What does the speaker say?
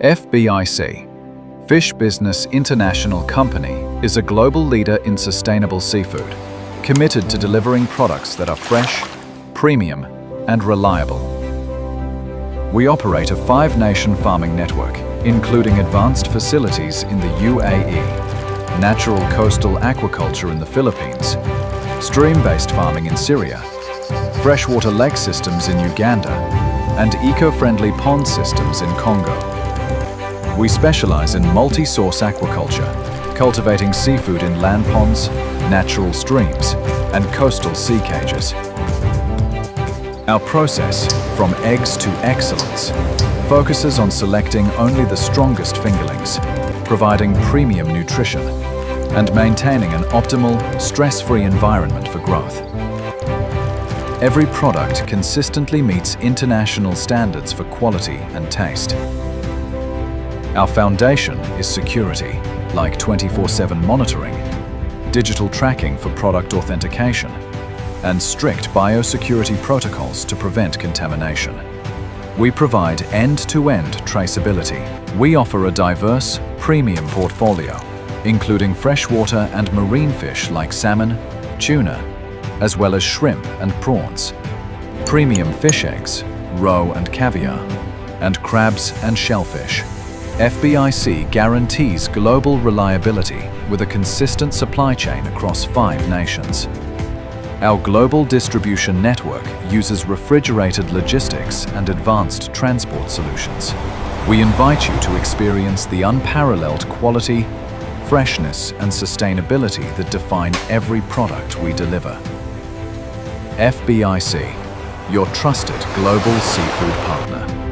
FBIC, Fish Business International Company, is a global leader in sustainable seafood, committed to delivering products that are fresh, premium, and reliable. We operate a 5-nation farming network, including advanced facilities in the UAE, natural coastal aquaculture in the Philippines, stream-based farming in Syria, freshwater lake systems in Uganda, and eco-friendly pond systems in Congo. We specialize in multi-source aquaculture, cultivating seafood in land ponds, natural streams, and coastal sea cages. Our process, from eggs to excellence, focuses on selecting only the strongest fingerlings, providing premium nutrition, and maintaining an optimal, stress-free environment for growth. Every product consistently meets international standards for quality and taste. Our foundation is security, like 24/7 monitoring, digital tracking for product authentication, and strict biosecurity protocols to prevent contamination. We provide end-to-end traceability. We offer a diverse, premium portfolio, including freshwater and marine fish like salmon, tuna, as well as shrimp and prawns, premium fish eggs, roe and caviar, and crabs and shellfish. FBIC guarantees global reliability with a consistent supply chain across 5 nations. Our global distribution network uses refrigerated logistics and advanced transport solutions. We invite you to experience the unparalleled quality, freshness, and sustainability that define every product we deliver. FBIC, your trusted global seafood partner.